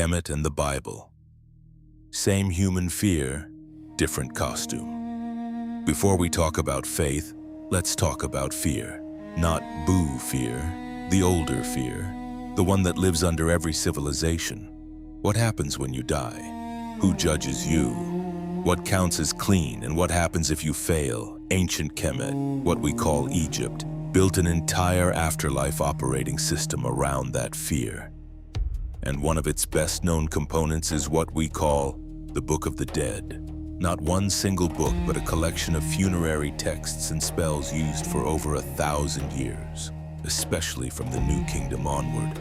Kemet and the Bible. Same human fear, different costume. Before we talk about faith, let's talk about fear. Not boo fear, the older fear, the one that lives under every civilization. What happens when you die? Who judges you? What counts as clean and what happens if you fail? Ancient Kemet, what we call Egypt, built an entire afterlife operating system around that fear. And one of its best-known components is what we call the Book of the Dead. Not one single book, but a collection of funerary texts and spells used for over 1,000 years, especially from the New Kingdom onward.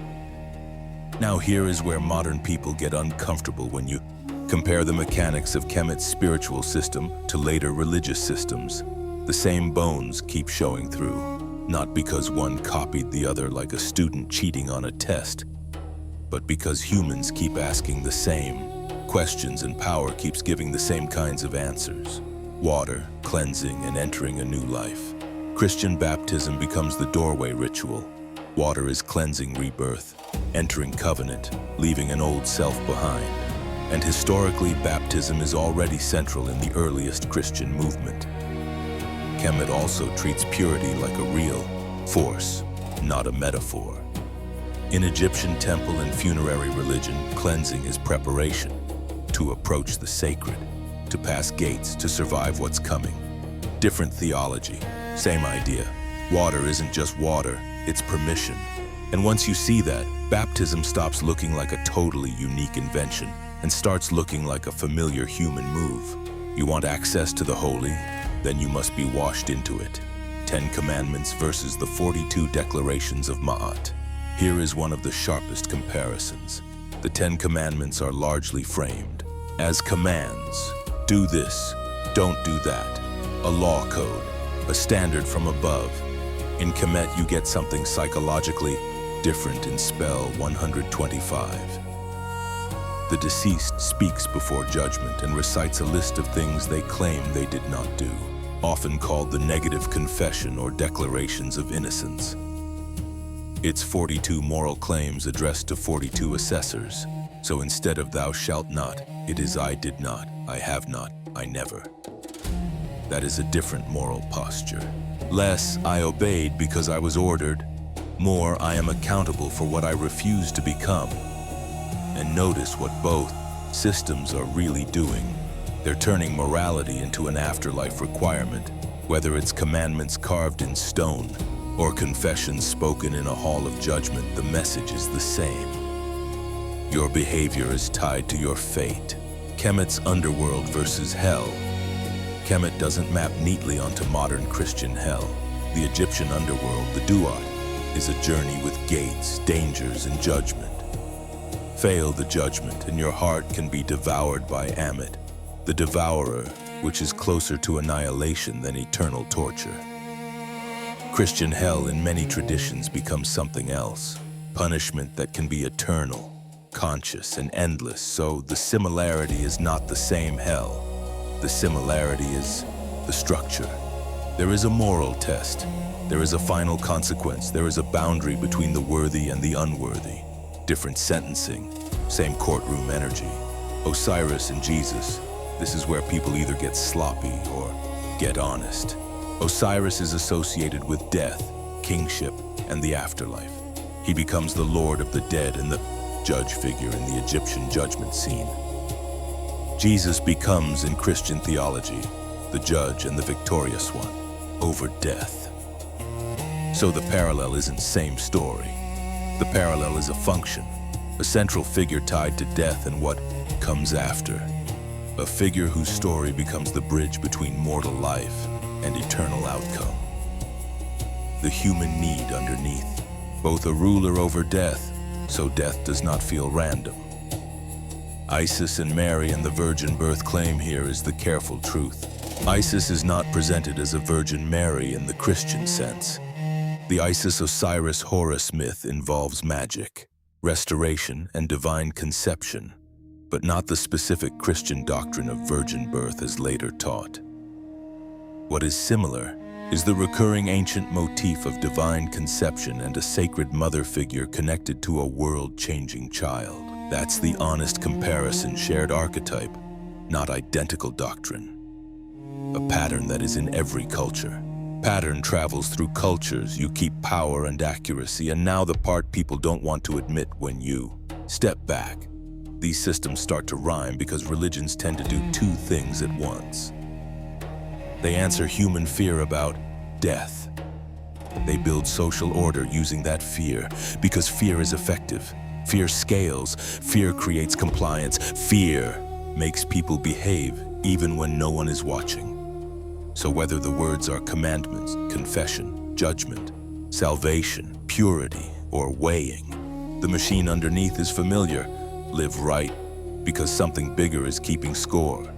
Now here is where modern people get uncomfortable when you compare the mechanics of Kemet's spiritual system to later religious systems. The same bones keep showing through, not because one copied the other like a student cheating on a test, but because humans keep asking the same questions and power keeps giving the same kinds of answers. Water, cleansing, and entering a new life. Christian baptism becomes the doorway ritual. Water is cleansing rebirth, entering covenant, leaving an old self behind. And historically, baptism is already central in the earliest Christian movement. Kemet also treats purity like a real force, not a metaphor. In Egyptian temple and funerary religion, cleansing is preparation to approach the sacred, to pass gates, to survive what's coming. Different theology, same idea. Water isn't just water, it's permission. And once you see that, baptism stops looking like a totally unique invention and starts looking like a familiar human move. You want access to the holy? Then you must be washed into it. 10 Commandments versus the 42 declarations of Ma'at. Here is one of the sharpest comparisons. The 10 Commandments are largely framed as commands. Do this, don't do that. A law code, a standard from above. In Kemet, you get something psychologically different in spell 125. The deceased speaks before judgment and recites a list of things they claim they did not do, often called the negative confession or declarations of innocence. It's 42 moral claims addressed to 42 assessors. So instead of thou shalt not, it is I did not, I have not, I never. That is a different moral posture. Less, I obeyed because I was ordered. More, I am accountable for what I refuse to become. And notice what both systems are really doing. They're turning morality into an afterlife requirement, whether it's commandments carved in stone or confessions spoken in a hall of judgment, the message is the same. Your behavior is tied to your fate. Kemet's underworld versus hell. Kemet doesn't map neatly onto modern Christian hell. The Egyptian underworld, the Duat, is a journey with gates, dangers, and judgment. Fail the judgment, and your heart can be devoured by Ammit, the devourer, which is closer to annihilation than eternal torture. Christian hell in many traditions becomes something else, punishment that can be eternal, conscious, and endless, so the similarity is not the same hell. The similarity is the structure. There is a moral test. There is a final consequence. There is a boundary between the worthy and the unworthy. Different sentencing, same courtroom energy. Osiris and Jesus, this is where people either get sloppy or get honest. Osiris is associated with death, kingship, and the afterlife. He becomes the lord of the dead and the judge figure in the Egyptian judgment scene. Jesus becomes, in Christian theology, the judge and the victorious one over death. So the parallel isn't same story. The parallel is a function, a central figure tied to death and what comes after. A figure whose story becomes the bridge between mortal life and eternal outcome. The human need underneath, both a ruler over death, so death does not feel random. Isis and Mary and the virgin birth claim here is the careful truth. Isis is not presented as a Virgin Mary in the Christian sense. The Isis-Osiris-Horus myth involves magic, restoration, and divine conception, but not the specific Christian doctrine of virgin birth as later taught. What is similar is the recurring ancient motif of divine conception and a sacred mother figure connected to a world-changing child. That's the honest comparison, shared archetype, not identical doctrine. A pattern that is in every culture. Pattern travels through cultures. You keep power and accuracy, and now the part people don't want to admit: when you step back, these systems start to rhyme because religions tend to do two things at once. They answer human fear about death. They build social order using that fear, because fear is effective. Fear scales. Fear creates compliance. Fear makes people behave even when no one is watching. So whether the words are commandments, confession, judgment, salvation, purity, or weighing, the machine underneath is familiar. Live right, because something bigger is keeping score.